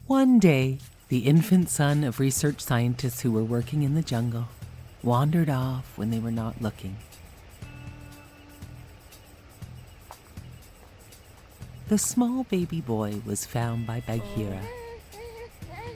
One day, the infant son of research scientists who were working in the jungle wandered off when they were not looking. The small baby boy was found by Bagheera,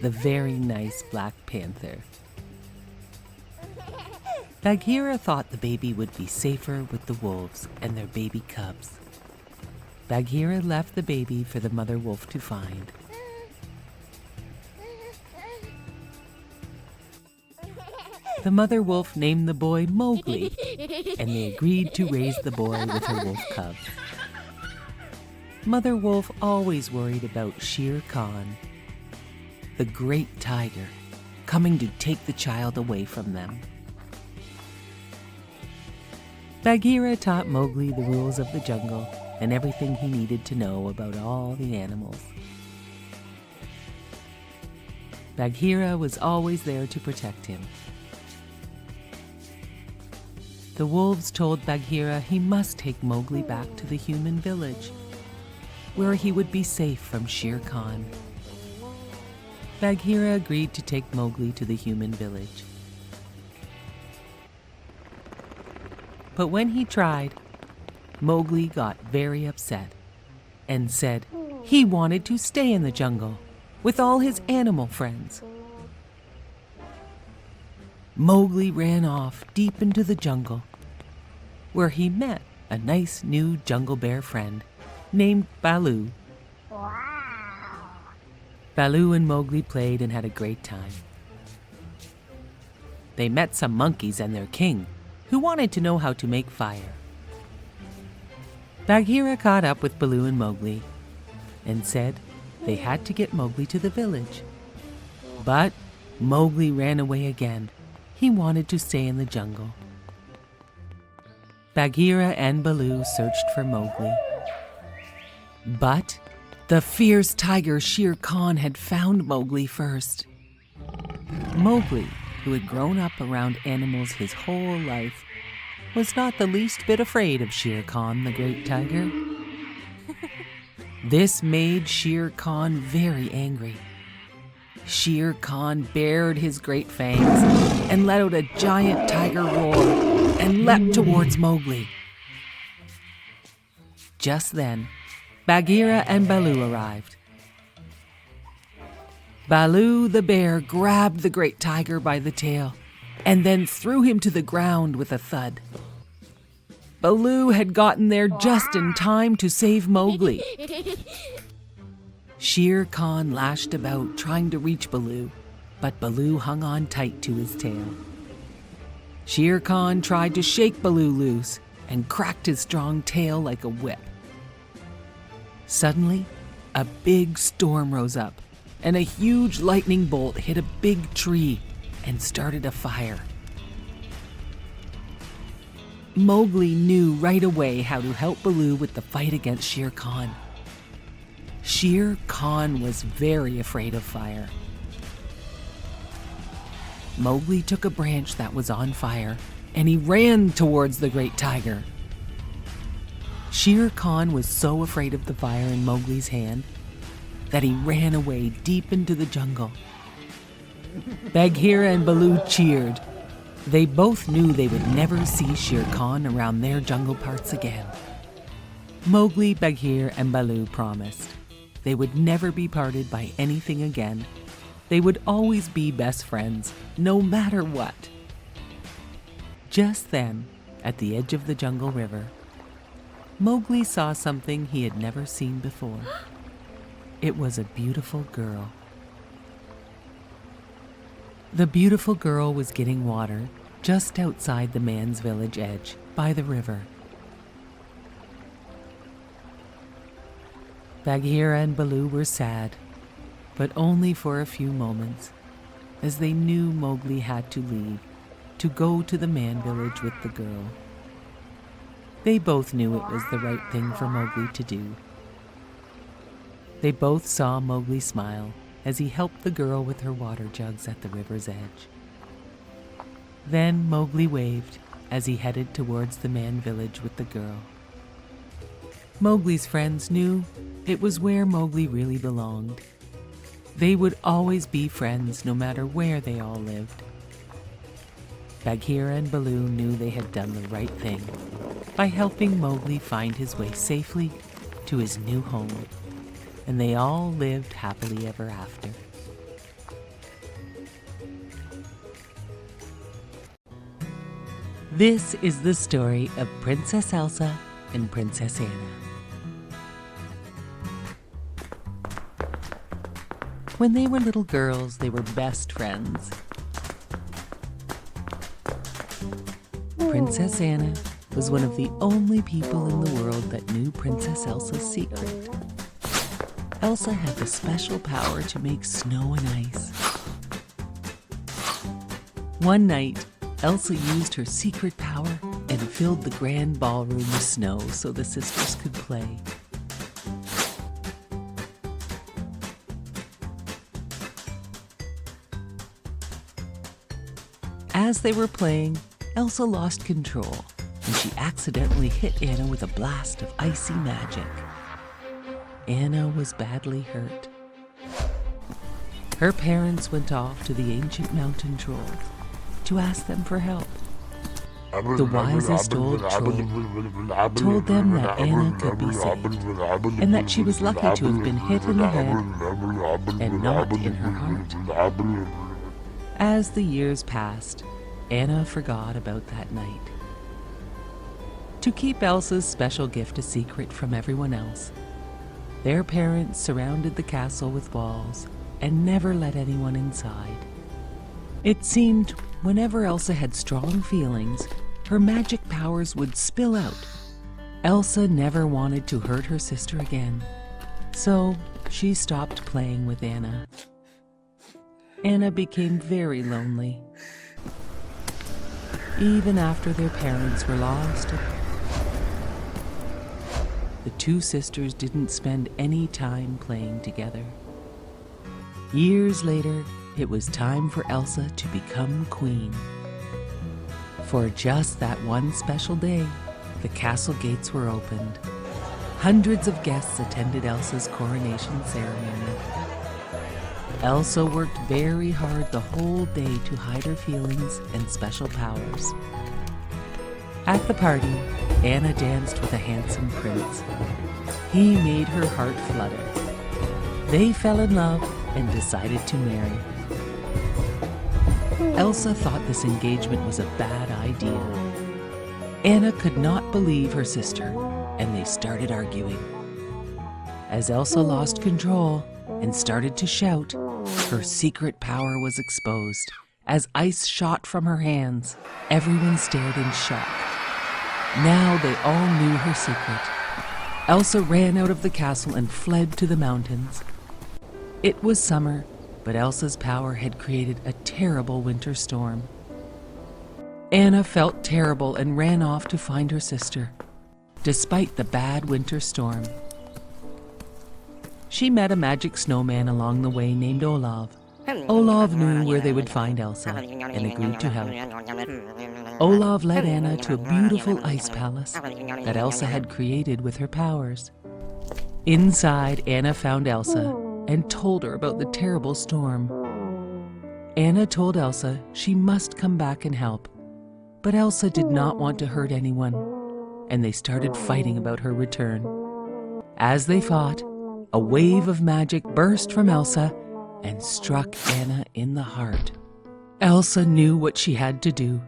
the very nice Black Panther. Bagheera thought the baby would be safer with the wolves and their baby cubs. Bagheera left the baby for the mother wolf to find. The mother wolf named the boy Mowgli, and they agreed to raise the boy with her wolf cubs. Mother wolf always worried about Shere Khan, the great tiger, coming to take the child away from them. Bagheera taught Mowgli the rules of the jungle and everything he needed to know about all the animals. Bagheera was always there to protect him. The wolves told Bagheera he must take Mowgli back to the human village, where he would be safe from Shere Khan. Bagheera agreed to take Mowgli to the human village. But when he tried, Mowgli got very upset and said he wanted to stay in the jungle with all his animal friends. Mowgli ran off deep into the jungle, where he met a nice new jungle bear friend named Baloo. Baloo and Mowgli played and had a great time. They met some monkeys and their king, who wanted to know how to make fire. Bagheera caught up with Baloo and Mowgli and said they had to get Mowgli to the village. But Mowgli ran away again. He wanted to stay in the jungle. Bagheera and Baloo searched for Mowgli. But the fierce tiger Shere Khan had found Mowgli first. Mowgli, who had grown up around animals his whole life, was not the least bit afraid of Shere Khan, the great tiger. This made Shere Khan very angry. Shere Khan bared his great fangs and let out a giant tiger roar and leapt towards Mowgli. Just then, Bagheera and Baloo arrived. Baloo the bear grabbed the great tiger by the tail and then threw him to the ground with a thud. Baloo had gotten there just in time to save Mowgli. Shere Khan lashed about trying to reach Baloo, but Baloo hung on tight to his tail. Shere Khan tried to shake Baloo loose and cracked his strong tail like a whip. Suddenly, a big storm rose up, and a huge lightning bolt hit a big tree and started a fire. Mowgli knew right away how to help Baloo with the fight against Shere Khan. Shere Khan was very afraid of fire. Mowgli took a branch that was on fire and he ran towards the great tiger. Shere Khan was so afraid of the fire in Mowgli's hand that he ran away deep into the jungle. Bagheera and Baloo cheered. They both knew they would never see Shere Khan around their jungle parts again. Mowgli, Bagheera, and Baloo promised they would never be parted by anything again. They would always be best friends, no matter what. Just then, at the edge of the jungle river, Mowgli saw something he had never seen before. It was a beautiful girl. The beautiful girl was getting water just outside the man's village edge by the river. Bagheera and Baloo were sad, but only for a few moments, as they knew Mowgli had to leave to go to the man village with the girl. They both knew it was the right thing for Mowgli to do. They both saw Mowgli smile as he helped the girl with her water jugs at the river's edge. Then Mowgli waved as he headed towards the man village with the girl. Mowgli's friends knew it was where Mowgli really belonged. They would always be friends no matter where they all lived. Bagheera and Baloo knew they had done the right thing by helping Mowgli find his way safely to his new home, and they all lived happily ever after. This is the story of Princess Elsa and Princess Anna. When they were little girls, they were best friends. Princess Anna was one of the only people in the world that knew Princess Elsa's secret. Elsa had the special power to make snow and ice. One night, Elsa used her secret power and filled the grand ballroom with snow so the sisters could play. As they were playing, Elsa lost control, and she accidentally hit Anna with a blast of icy magic. Anna was badly hurt. Her parents went off to the ancient mountain trolls to ask them for help. The wisest old troll told them that Anna could be saved, and that she was lucky to have been hit in the head and not in her heart. As the years passed, Anna forgot about that night. To keep Elsa's special gift a secret from everyone else, their parents surrounded the castle with walls and never let anyone inside. It seemed whenever Elsa had strong feelings, her magic powers would spill out. Elsa never wanted to hurt her sister again, so she stopped playing with Anna. Anna became very lonely. Even after their parents were lost, the two sisters didn't spend any time playing together. Years later, it was time for Elsa to become queen. For just that one special day, the castle gates were opened. Hundreds of guests attended Elsa's coronation ceremony. Elsa worked very hard the whole day to hide her feelings and special powers. At the party, Anna danced with a handsome prince. He made her heart flutter. They fell in love and decided to marry. Elsa thought this engagement was a bad idea. Anna could not believe her sister, and they started arguing. As Elsa lost control and started to shout, her secret power was exposed. As ice shot from her hands, everyone stared in shock. Now they all knew her secret. Elsa ran out of the castle and fled to the mountains. It was summer, but Elsa's power had created a terrible winter storm. Anna felt terrible and ran off to find her sister, despite the bad winter storm. She met a magic snowman along the way named Olaf. Olaf knew where they would find Elsa and agreed to help. Olaf led Anna to a beautiful ice palace that Elsa had created with her powers. Inside, Anna found Elsa and told her about the terrible storm. Anna told Elsa she must come back and help, but Elsa did not want to hurt anyone, and they started fighting about her return. As they fought, a wave of magic burst from Elsa and struck Anna in the heart. Elsa knew what she had to do.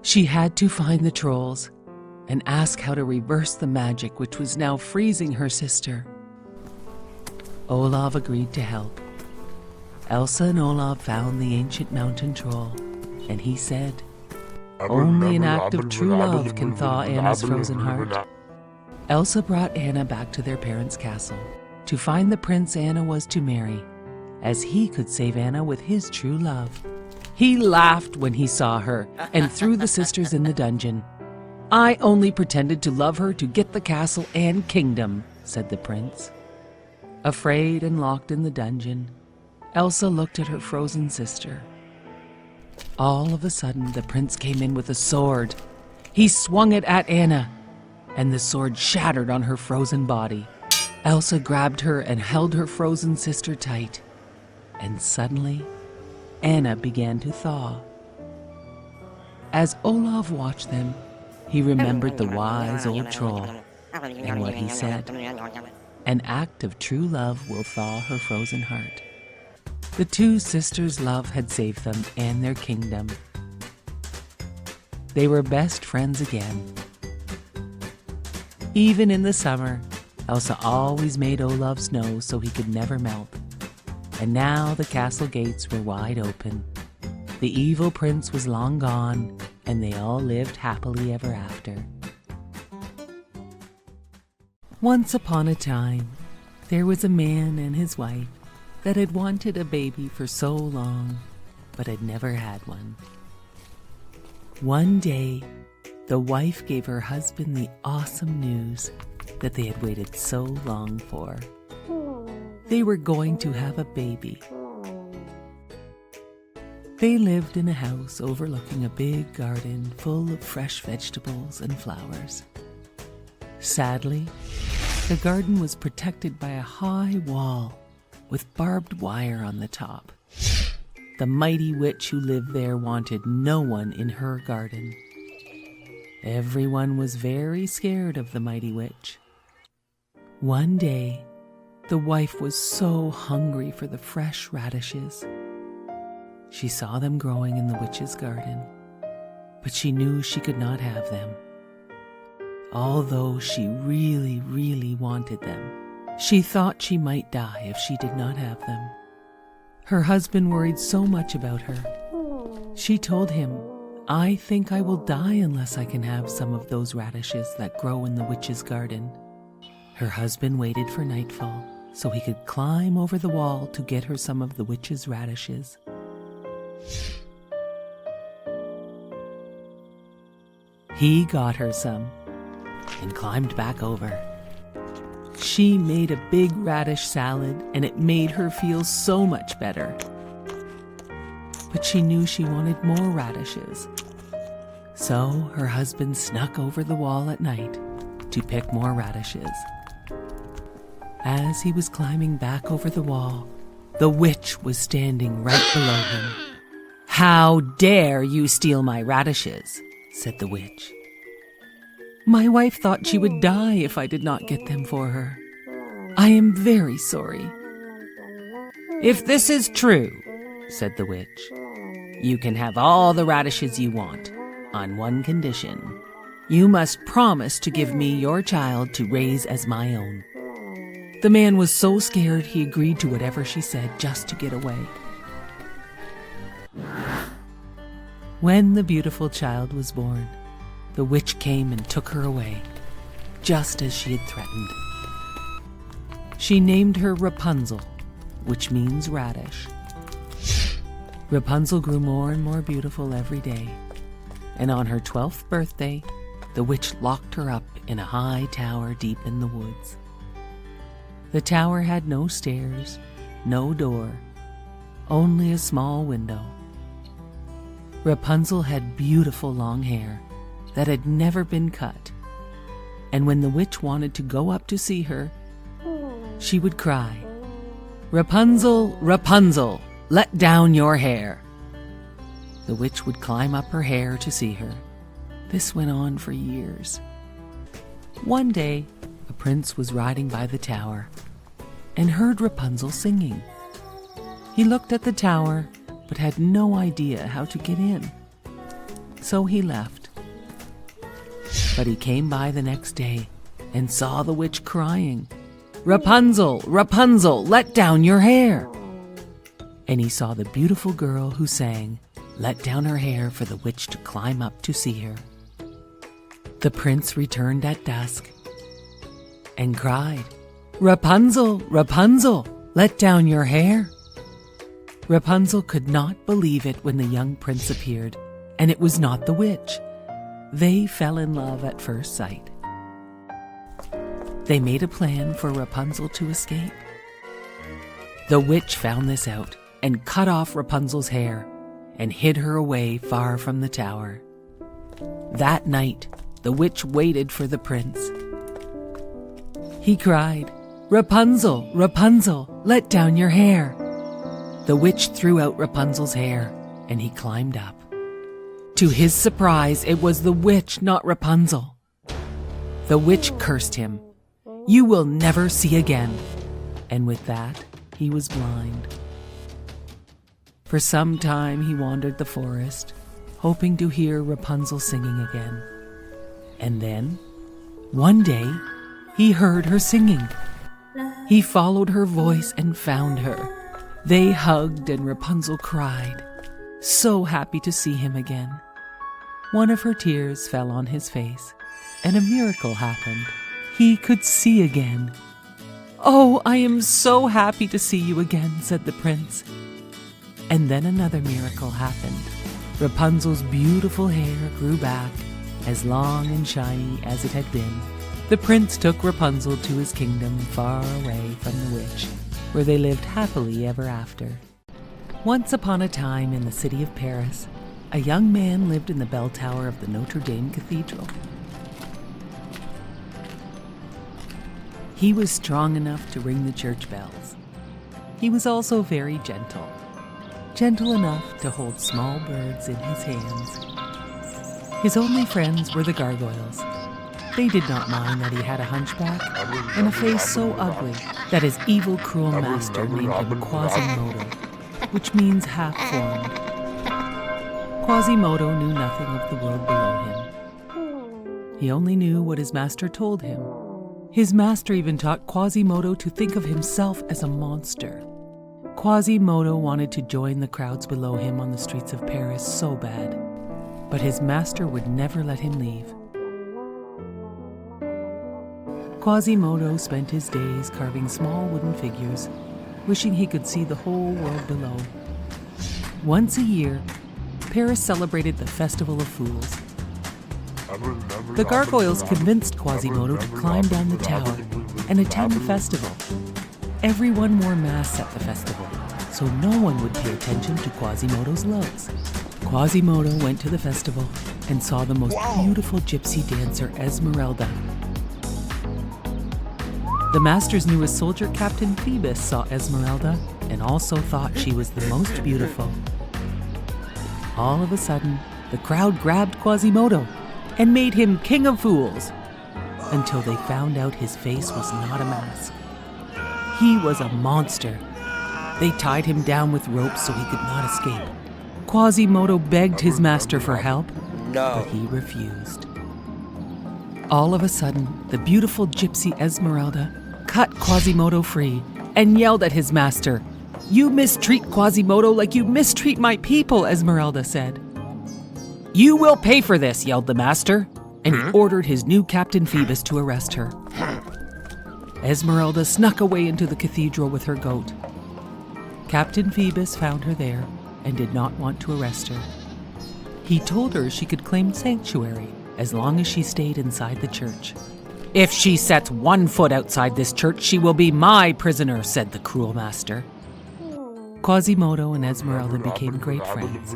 She had to find the trolls and ask how to reverse the magic which was now freezing her sister. Olaf agreed to help. Elsa and Olaf found the ancient mountain troll, and he said, "Only an act of true love can thaw Anna's frozen heart." Elsa brought Anna back to their parents' castle to find the prince Anna was to marry, as he could save Anna with his true love. He laughed when he saw her and threw the sisters in the dungeon. "I only pretended to love her to get the castle and kingdom," said the prince. Afraid and locked in the dungeon, Elsa looked at her frozen sister. All of a sudden, the prince came in with a sword. He swung it at Anna, and the sword shattered on her frozen body. Elsa grabbed her and held her frozen sister tight. and suddenly Anna began to thaw. As Olaf watched them, he remembered the wise old troll and what he said. An act of true love will thaw her frozen heart. The two sisters' love had saved them and their kingdom. They were best friends again. Even in the summer, Elsa always made Olaf snow so he could never melt. And now the castle gates were wide open. The evil prince was long gone, and they all lived happily ever after. Once upon a time, there was a man and his wife that had wanted a baby for so long, but had never had one. One day, the wife gave her husband the awesome news that they had waited so long for. They were going to have a baby. They lived in a house overlooking a big garden full of fresh vegetables and flowers. Sadly, the garden was protected by a high wall with barbed wire on the top. The mighty witch who lived there wanted no one in her garden. Everyone was very scared of the mighty witch. One day, the wife was so hungry for the fresh radishes. She saw them growing in the witch's garden, but she knew she could not have them. Although she really, really wanted them, she thought she might die if she did not have them. Her husband worried so much about her. She told him, "I think I will die unless I can have some of those radishes that grow in the witch's garden." Her husband waited for nightfall so he could climb over the wall to get her some of the witch's radishes. He got her some and climbed back over. She made a big radish salad, and it made her feel so much better. But she knew she wanted more radishes. So her husband snuck over the wall at night to pick more radishes. As he was climbing back over the wall, the witch was standing right below him. "How dare you steal my radishes?" said the witch. "My wife thought she would die if I did not get them for her. I am very sorry." "If this is true," said the witch, "you can have all the radishes you want, on one condition. You must promise to give me your child to raise as my own." The man was so scared he agreed to whatever she said just to get away. When the beautiful child was born, the witch came and took her away, just as she had threatened. She named her Rapunzel, which means radish. Rapunzel grew more and more beautiful every day, and on her 12th birthday, the witch locked her up in a high tower deep in the woods. The tower had no stairs, no door, only a small window. Rapunzel had beautiful long hair that had never been cut, and when the witch wanted to go up to see her, she would cry, "Rapunzel, Rapunzel, let down your hair." The witch would climb up her hair to see her. This went on for years. One day, a prince was riding by the tower and heard Rapunzel singing. He looked at the tower but had no idea how to get in. So he left. But he came by the next day and saw the witch crying, "Rapunzel, Rapunzel, let down your hair." And he saw the beautiful girl who sang, let down her hair for the witch to climb up to see her. The prince returned at dusk and cried, "Rapunzel, Rapunzel, let down your hair." Rapunzel could not believe it when the young prince appeared, and it was not the witch. They fell in love at first sight. They made a plan for Rapunzel to escape. The witch found this out and cut off Rapunzel's hair and hid her away far from the tower. That night, the witch waited for the prince. He cried, "Rapunzel, Rapunzel, let down your hair." The witch threw out Rapunzel's hair, and he climbed up. To his surprise, it was the witch, not Rapunzel. The witch cursed him. "You will never see again." And with that, he was blind. For some time he wandered the forest, hoping to hear Rapunzel singing again. And then, one day, he heard her singing. He followed her voice and found her. They hugged and Rapunzel cried, so happy to see him again. One of her tears fell on his face, and a miracle happened. He could see again. "Oh, I am so happy to see you again," said the prince. And then another miracle happened. Rapunzel's beautiful hair grew back, as long and shiny as it had been. The prince took Rapunzel to his kingdom far away from the witch, where they lived happily ever after. Once upon a time in the city of Paris, a young man lived in the bell tower of the Notre Dame Cathedral. He was strong enough to ring the church bells. He was also very gentle, gentle enough to hold small birds in his hands. His only friends were the gargoyles. They did not mind that he had a hunchback and a face so ugly that his evil, cruel master named him Quasimodo, which means half-formed. Quasimodo knew nothing of the world below him. He only knew what his master told him. His master even taught Quasimodo to think of himself as a monster. Quasimodo wanted to join the crowds below him on the streets of Paris so bad, but his master would never let him leave. Quasimodo spent his days carving small wooden figures, wishing he could see the whole world below. Once a year, Paris celebrated the Festival of Fools. The gargoyles convinced Quasimodo to climb down the tower and attend the festival. Everyone wore masks at the festival, so no one would pay attention to Quasimodo's looks. Quasimodo went to the festival and saw the most beautiful gypsy dancer, Esmeralda. The master's newest soldier, Captain Phoebus, saw Esmeralda and also thought she was the most beautiful. All of a sudden, the crowd grabbed Quasimodo and made him king of fools, until they found out his face was not a mask. He was a monster. They tied him down with ropes so he could not escape. Quasimodo begged his master for help, but he refused. All of a sudden, the beautiful gypsy Esmeralda cut Quasimodo free and yelled at his master. "You mistreat Quasimodo like you mistreat my people," Esmeralda said. "You will pay for this," yelled the master, and he ordered his new Captain Phoebus to arrest her. Esmeralda snuck away into the cathedral with her goat. Captain Phoebus found her there and did not want to arrest her. He told her she could claim sanctuary as long as she stayed inside the church. "If she sets one foot outside this church, she will be my prisoner," said the cruel master. Quasimodo and Esmeralda became great friends.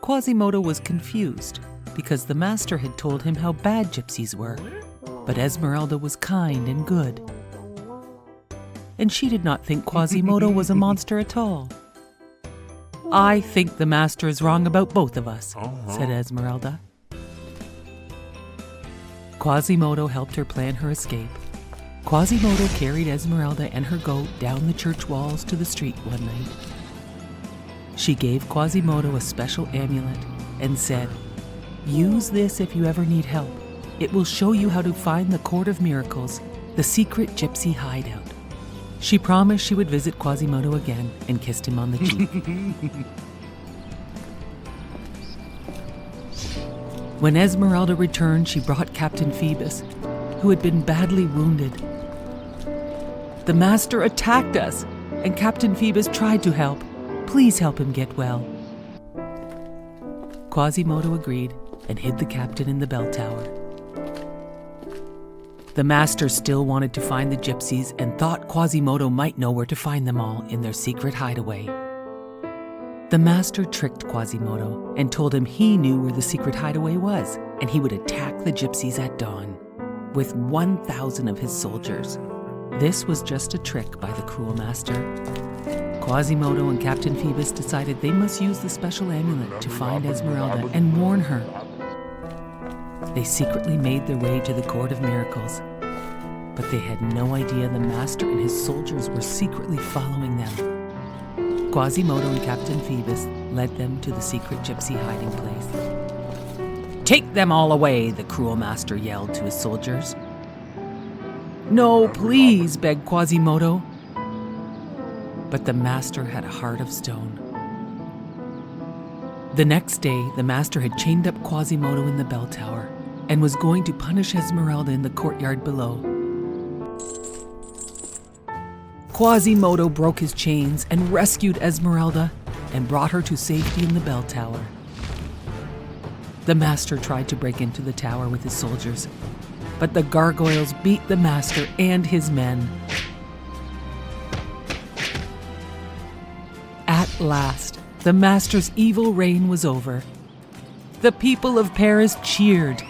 Quasimodo was confused because the master had told him how bad gypsies were, but Esmeralda was kind and good. And she did not think Quasimodo was a monster at all. "I think the master is wrong about both of us," said Esmeralda. Quasimodo helped her plan her escape. Quasimodo carried Esmeralda and her goat down the church walls to the street one night. She gave Quasimodo a special amulet and said, "Use this if you ever need help. It will show you how to find the Court of Miracles, the secret gypsy hideout." She promised she would visit Quasimodo again and kissed him on the cheek. When Esmeralda returned, she brought Captain Phoebus, who had been badly wounded. "The master attacked us, and Captain Phoebus tried to help. Please help him get well." Quasimodo agreed and hid the captain in the bell tower. The master still wanted to find the gypsies and thought Quasimodo might know where to find them all in their secret hideaway. The master tricked Quasimodo and told him he knew where the secret hideaway was, and he would attack the gypsies at dawn with 1,000 of his soldiers. This was just a trick by the cruel master. Quasimodo and Captain Phoebus decided they must use the special amulet to find Esmeralda and warn her. They secretly made their way to the Court of Miracles, but they had no idea the master and his soldiers were secretly following them. Quasimodo and Captain Phoebus led them to the secret gypsy hiding place. "Take them all away," the cruel master yelled to his soldiers. "No, please," begged Quasimodo. But the master had a heart of stone. The next day, the master had chained up Quasimodo in the bell tower and was going to punish Esmeralda in the courtyard below. Quasimodo broke his chains and rescued Esmeralda and brought her to safety in the bell tower. The master tried to break into the tower with his soldiers, but the gargoyles beat the master and his men. At last, the master's evil reign was over. The people of Paris cheered.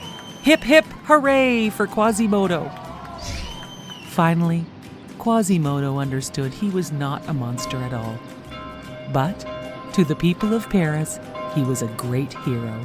Hip hip hooray for Quasimodo! Finally, Quasimodo understood he was not a monster at all. But to the people of Paris, he was a great hero.